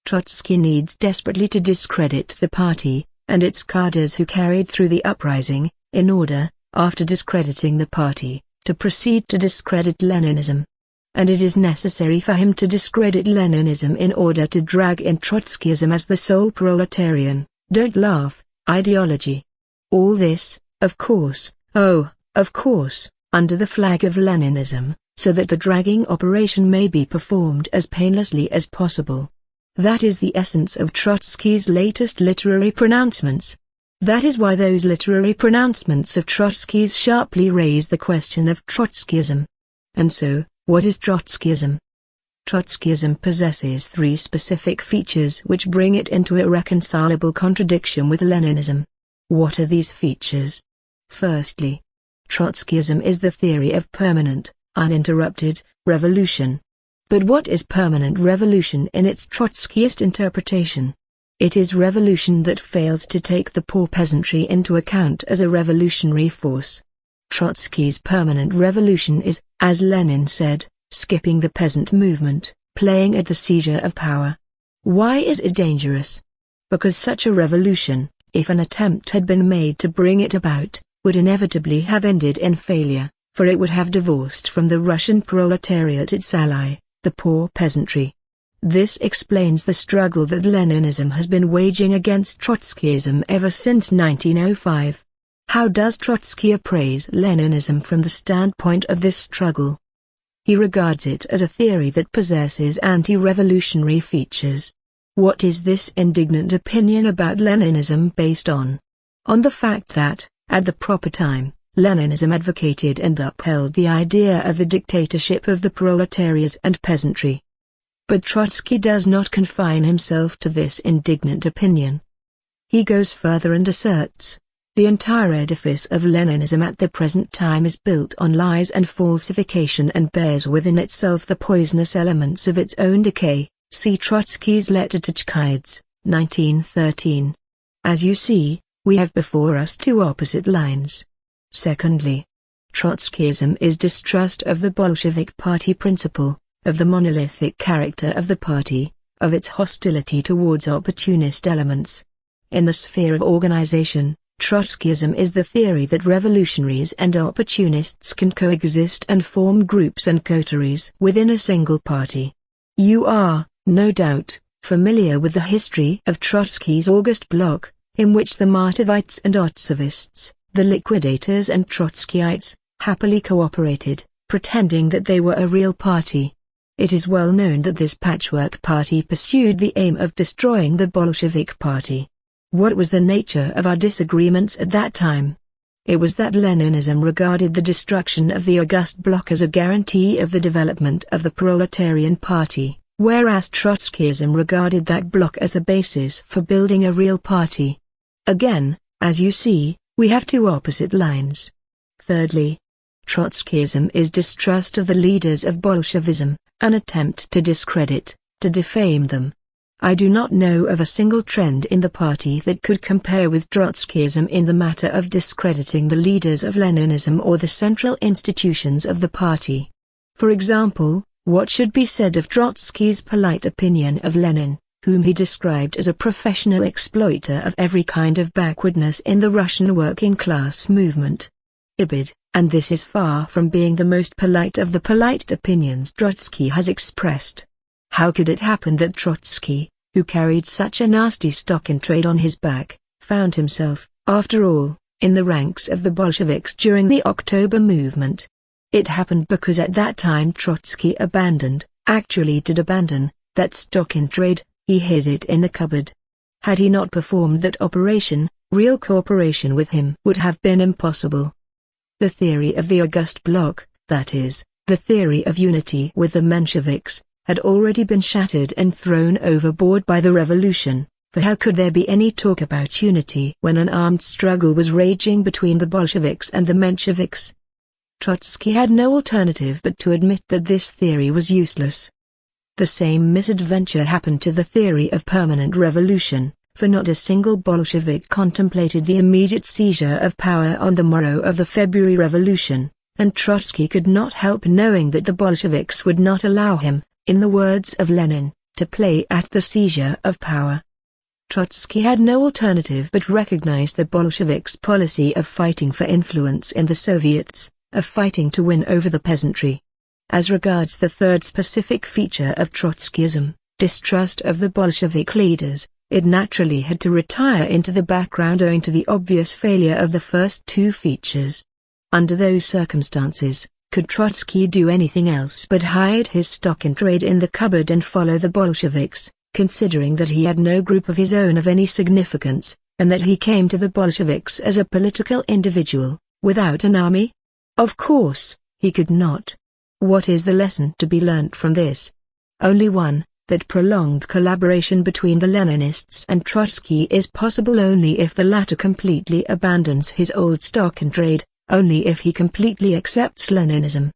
Trotsky needs desperately to discredit the party, and its cadres who carried through the uprising, in order, after discrediting the party, to proceed to discredit Leninism. And it is necessary for him to discredit Leninism in order to drag in Trotskyism as the sole proletarian, don't laugh, ideology. All this, of course, oh, of course, under the flag of Leninism, so that the dragging operation may be performed as painlessly as possible. That is the essence of Trotsky's latest literary pronouncements. That is why those literary pronouncements of Trotsky's sharply raise the question of Trotskyism. And so, what is Trotskyism? Trotskyism possesses three specific features which bring it into irreconcilable contradiction with Leninism. What are these features? Firstly, Trotskyism is the theory of permanent, uninterrupted, revolution. But what is permanent revolution in its Trotskyist interpretation? It is revolution that fails to take the poor peasantry into account as a revolutionary force. Trotsky's permanent revolution is, as Lenin said, skipping the peasant movement, playing at the seizure of power. Why is it dangerous? Because such a revolution, if an attempt had been made to bring it about, would inevitably have ended in failure, for it would have divorced from the Russian proletariat its ally, the poor peasantry. This explains the struggle that Leninism has been waging against Trotskyism ever since 1905. How does Trotsky appraise Leninism from the standpoint of this struggle? He regards it as a theory that possesses anti-revolutionary features. What is this indignant opinion about Leninism based on? On the fact that, at the proper time, Leninism advocated and upheld the idea of the dictatorship of the proletariat and peasantry. But Trotsky does not confine himself to this indignant opinion. He goes further and asserts, the entire edifice of Leninism at the present time is built on lies and falsification and bears within itself the poisonous elements of its own decay. See Trotsky's letter to Chkhids, 1913. As you see, we have before us two opposite lines. Secondly, Trotskyism is distrust of the Bolshevik party principle, of the monolithic character of the party, of its hostility towards opportunist elements. In the sphere of organization, Trotskyism is the theory that revolutionaries and opportunists can coexist and form groups and coteries within a single party. You are, no doubt, familiar with the history of Trotsky's August Bloc, in which the Martovites and Otsevists, the liquidators and Trotskyites, happily cooperated, pretending that they were a real party. It is well known that this patchwork party pursued the aim of destroying the Bolshevik party. What was the nature of our disagreements at that time? It was that Leninism regarded the destruction of the August Bloc as a guarantee of the development of the proletarian party, whereas Trotskyism regarded that bloc as the basis for building a real party. Again, as you see, we have two opposite lines. Thirdly, Trotskyism is distrust of the leaders of Bolshevism, an attempt to discredit, to defame them. I do not know of a single trend in the party that could compare with Trotskyism in the matter of discrediting the leaders of Leninism or the central institutions of the party. For example, what should be said of Trotsky's polite opinion of Lenin, whom he described as a professional exploiter of every kind of backwardness in the Russian working class movement? Ibid, and this is far from being the most polite of the polite opinions Trotsky has expressed. How could it happen that Trotsky, who carried such a nasty stock in trade on his back, found himself, after all, in the ranks of the Bolsheviks during the October movement? It happened because at that time Trotsky actually did abandon, that stock in trade. He hid it in the cupboard. Had he not performed that operation, real cooperation with him would have been impossible. The theory of the August Bloc, that is, the theory of unity with the Mensheviks, had already been shattered and thrown overboard by the revolution, for how could there be any talk about unity when an armed struggle was raging between the Bolsheviks and the Mensheviks? Trotsky had no alternative but to admit that this theory was useless. The same misadventure happened to the theory of permanent revolution, for not a single Bolshevik contemplated the immediate seizure of power on the morrow of the February Revolution, and Trotsky could not help knowing that the Bolsheviks would not allow him, in the words of Lenin, to play at the seizure of power. Trotsky had no alternative but recognize the Bolsheviks' policy of fighting for influence in the Soviets, of fighting to win over the peasantry. As regards the third specific feature of Trotskyism, distrust of the Bolshevik leaders, it naturally had to retire into the background owing to the obvious failure of the first two features. Under those circumstances, could Trotsky do anything else but hide his stock in trade in the cupboard and follow the Bolsheviks, considering that he had no group of his own of any significance, and that he came to the Bolsheviks as a political individual, without an army? Of course, he could not. What is the lesson to be learnt from this? Only one, that prolonged collaboration between the Leninists and Trotsky is possible only if the latter completely abandons his old stock in trade, only if he completely accepts Leninism.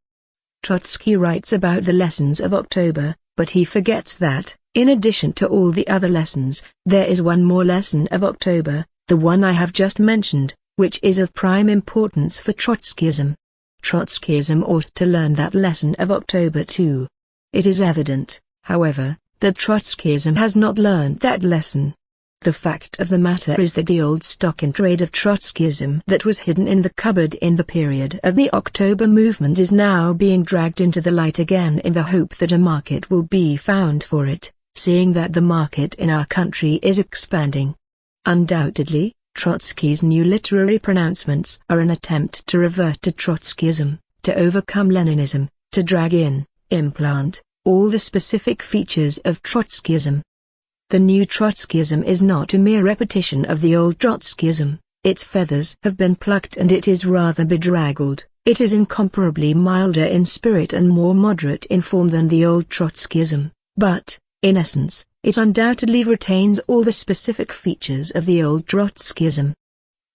Trotsky writes about the lessons of October, but he forgets that, in addition to all the other lessons, there is one more lesson of October, the one I have just mentioned, which is of prime importance for Trotskyism. Trotskyism ought to learn that lesson of October too. It is evident, however, that Trotskyism has not learned that lesson. The fact of the matter is that the old stock in trade of Trotskyism that was hidden in the cupboard in the period of the October movement is now being dragged into the light again in the hope that a market will be found for it, seeing that the market in our country is expanding. Undoubtedly, Trotsky's new literary pronouncements are an attempt to revert to Trotskyism, to overcome Leninism, to drag in, implant, all the specific features of Trotskyism. The new Trotskyism is not a mere repetition of the old Trotskyism. Its feathers have been plucked and it is rather bedraggled. It is incomparably milder in spirit and more moderate in form than the old Trotskyism, but, in essence, it undoubtedly retains all the specific features of the old Trotskyism.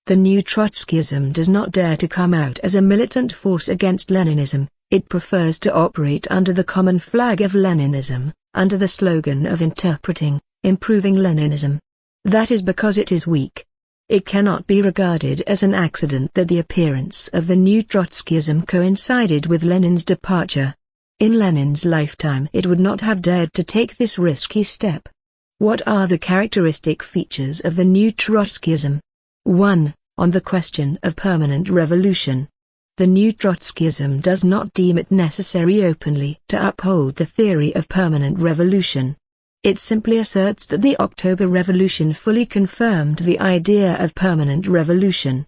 The new Trotskyism does not dare to come out as a militant force against Leninism. It prefers to operate under the common flag of Leninism, under the slogan of interpreting, improving Leninism. That is because it is weak. It cannot be regarded as an accident that the appearance of the new Trotskyism coincided with Lenin's departure. In Lenin's lifetime it would not have dared to take this risky step. What are the characteristic features of the new Trotskyism? 1. On the question of permanent revolution. The new Trotskyism does not deem it necessary openly to uphold the theory of permanent revolution. It simply asserts that the October Revolution fully confirmed the idea of permanent revolution.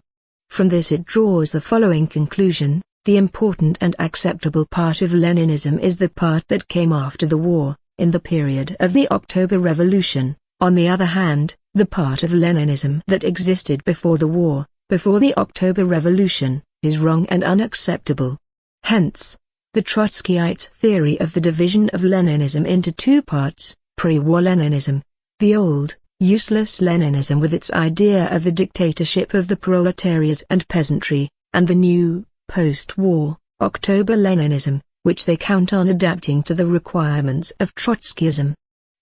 From this it draws the following conclusion: the important and acceptable part of Leninism is the part that came after the war, in the period of the October Revolution. On the other hand, the part of Leninism that existed before the war, before the October Revolution, is wrong and unacceptable. Hence, the Trotskyite theory of the division of Leninism into two parts: pre-war Leninism, the old, useless Leninism with its idea of the dictatorship of the proletariat and peasantry, and the new, post-war, October Leninism, which they count on adapting to the requirements of Trotskyism.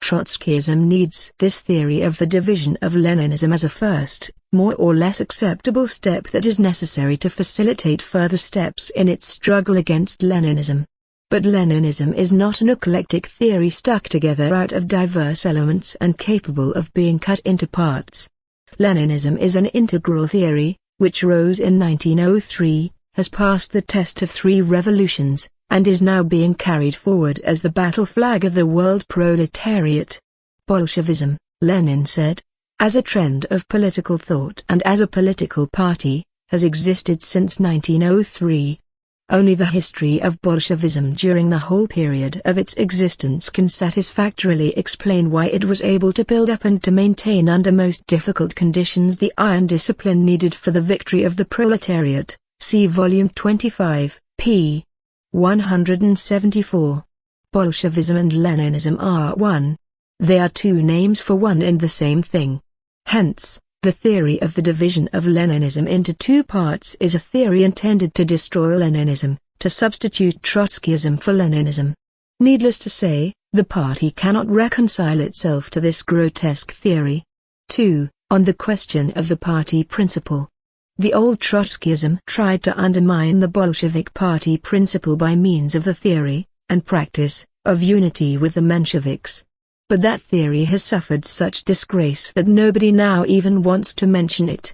Trotskyism needs this theory of the division of Leninism as a first, more or less acceptable step that is necessary to facilitate further steps in its struggle against Leninism. But Leninism is not an eclectic theory stuck together out of diverse elements and capable of being cut into parts. Leninism is an integral theory, which rose in 1903, has passed the test of 3 revolutions, and is now being carried forward as the battle flag of the world proletariat. Bolshevism, Lenin said, as a trend of political thought and as a political party, has existed since 1903. Only the history of Bolshevism during the whole period of its existence can satisfactorily explain why it was able to build up and to maintain under most difficult conditions the iron discipline needed for the victory of the proletariat. See Volume 25, p. 174. Bolshevism and Leninism are one. They are two names for one and the same thing. Hence, the theory of the division of Leninism into two parts is a theory intended to destroy Leninism, to substitute Trotskyism for Leninism. Needless to say, the party cannot reconcile itself to this grotesque theory. 2. On the question of the party principle. The old Trotskyism tried to undermine the Bolshevik party principle by means of the theory, and practice, of unity with the Mensheviks. But that theory has suffered such disgrace that nobody now even wants to mention it.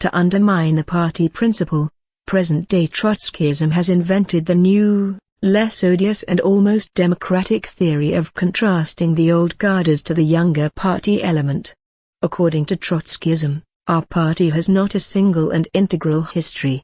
To undermine the party principle, present-day Trotskyism has invented the new, less odious and almost democratic theory of contrasting the old guards to the younger party element. According to Trotskyism, our party has not a single and integral history.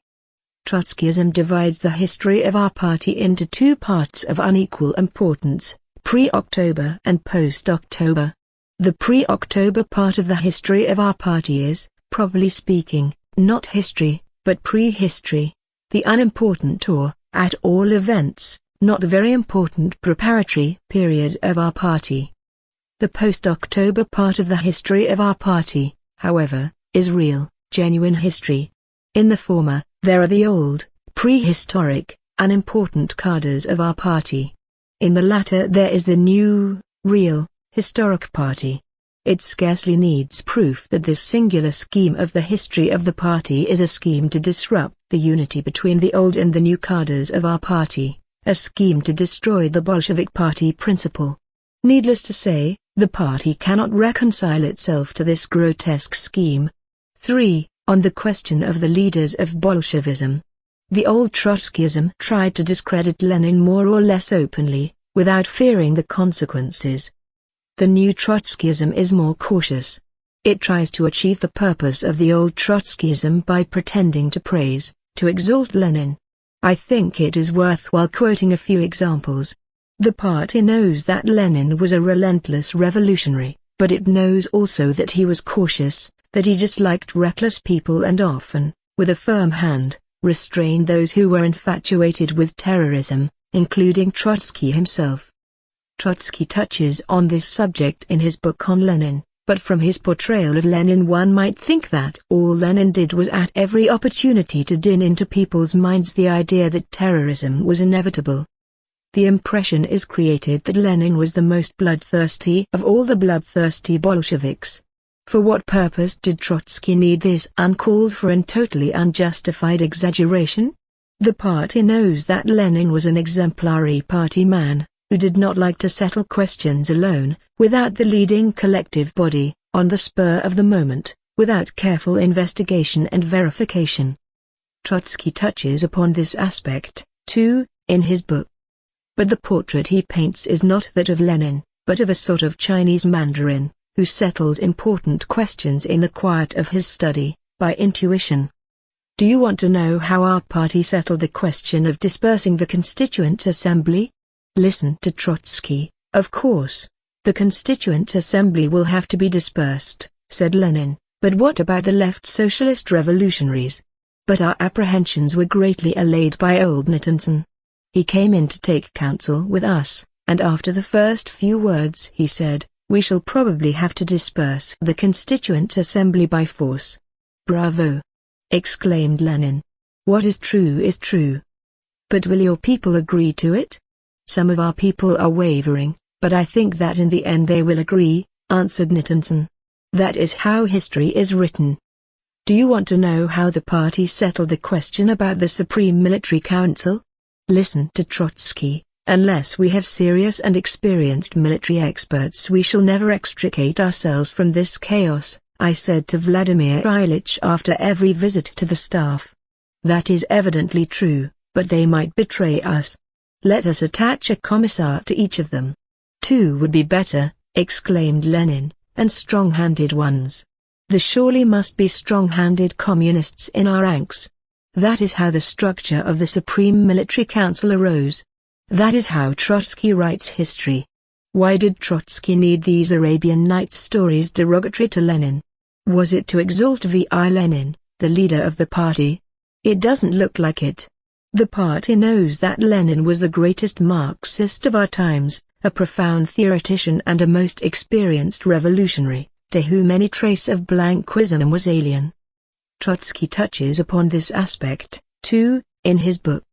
Trotskyism divides the history of our party into two parts of unequal importance: pre-October and post-October. The pre-October part of the history of our party is, properly speaking, not history, but prehistory. The unimportant or, at all events, not very important preparatory period of our party. The post-October part of the history of our party, however, is real, genuine history. In the former, there are the old, prehistoric, unimportant cadres of our party. In the latter there is the new, real, historic party. It scarcely needs proof that this singular scheme of the history of the party is a scheme to disrupt the unity between the old and the new cadres of our party, a scheme to destroy the Bolshevik party principle. Needless to say, the party cannot reconcile itself to this grotesque scheme. 3. On the question of the leaders of Bolshevism. The old Trotskyism tried to discredit Lenin more or less openly, without fearing the consequences. The new Trotskyism is more cautious. It tries to achieve the purpose of the old Trotskyism by pretending to praise, to exalt Lenin. I think it is worthwhile quoting a few examples. The party knows that Lenin was a relentless revolutionary, but it knows also that he was cautious, that he disliked reckless people and often, with a firm hand, restrained those who were infatuated with terrorism, including Trotsky himself. Trotsky touches on this subject in his book on Lenin, but from his portrayal of Lenin one might think that all Lenin did was at every opportunity to din into people's minds the idea that terrorism was inevitable. The impression is created that Lenin was the most bloodthirsty of all the bloodthirsty Bolsheviks. For what purpose did Trotsky need this uncalled for and totally unjustified exaggeration? The party knows that Lenin was an exemplary party man, who did not like to settle questions alone, without the leading collective body, on the spur of the moment, without careful investigation and verification. Trotsky touches upon this aspect, too, in his book. But the portrait he paints is not that of Lenin, but of a sort of Chinese mandarin, who settles important questions in the quiet of his study, by intuition. Do you want to know how our party settled the question of dispersing the Constituent Assembly? Listen to Trotsky. Of course, the Constituent Assembly will have to be dispersed, said Lenin, but what about the left socialist revolutionaries? But our apprehensions were greatly allayed by old Leninisim. He came in to take counsel with us, and after the first few words he said, "We shall probably have to disperse the Constituent Assembly by force." "Bravo!" exclaimed Lenin. "What is true is true. But will your people agree to it?" "Some of our people are wavering, but I think that in the end they will agree," answered Leninisim. "That is how history is written." Do you want to know how the party settled the question about the Supreme Military Council? Listen to Trotsky. Unless we have serious and experienced military experts we shall never extricate ourselves from this chaos, I said to Vladimir Ilyich after every visit to the staff. That is evidently true, but they might betray us. Let us attach a commissar to each of them. 2 would be better, exclaimed Lenin, and strong-handed ones. There surely must be strong-handed communists in our ranks. That is how the structure of the Supreme Military Council arose. That is how Trotsky writes history. Why did Trotsky need these Arabian Nights stories derogatory to Lenin? Was it to exalt V.I. Lenin, the leader of the party? It doesn't look like it. The party knows that Lenin was the greatest Marxist of our times, a profound theoretician and a most experienced revolutionary, to whom any trace of blanquism was alien. Trotsky touches upon this aspect, too, in his book.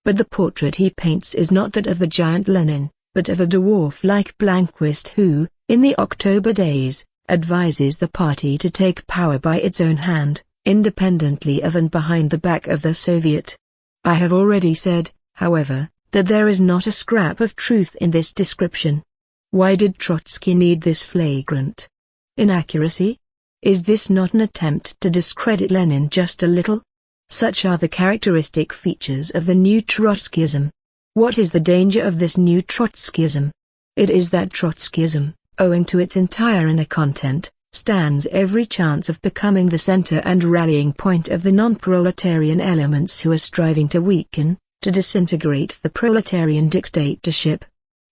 But the portrait he paints is not that of the giant Lenin, but of a dwarf-like Blanquist who, in the October days, advises the party to take power by its own hand, independently of and behind the back of the Soviet. I have already said, however, that there is not a scrap of truth in this description. Why did Trotsky need this flagrant inaccuracy? Is this not an attempt to discredit Lenin just a little? Such are the characteristic features of the new Trotskyism. What is the danger of this new Trotskyism? It is that Trotskyism, owing to its entire inner content, stands every chance of becoming the center and rallying point of the non-proletarian elements who are striving to weaken, to disintegrate the proletarian dictatorship.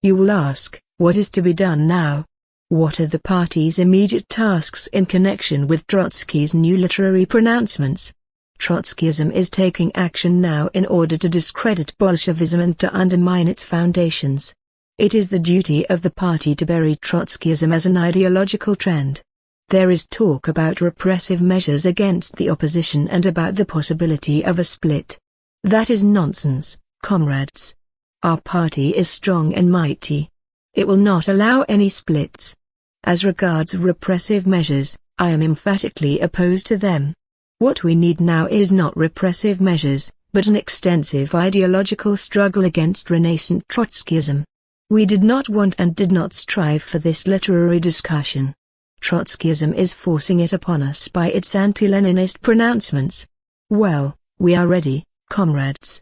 You will ask, what is to be done now? What are the party's immediate tasks in connection with Trotsky's new literary pronouncements? Trotskyism is taking action now in order to discredit Bolshevism and to undermine its foundations. It is the duty of the party to bury Trotskyism as an ideological trend. There is talk about repressive measures against the opposition and about the possibility of a split. That is nonsense, comrades. Our party is strong and mighty. It will not allow any splits. As regards repressive measures, I am emphatically opposed to them. What we need now is not repressive measures, but an extensive ideological struggle against renascent Trotskyism. We did not want and did not strive for this literary discussion. Trotskyism is forcing it upon us by its anti-Leninist pronouncements. Well, we are ready, comrades.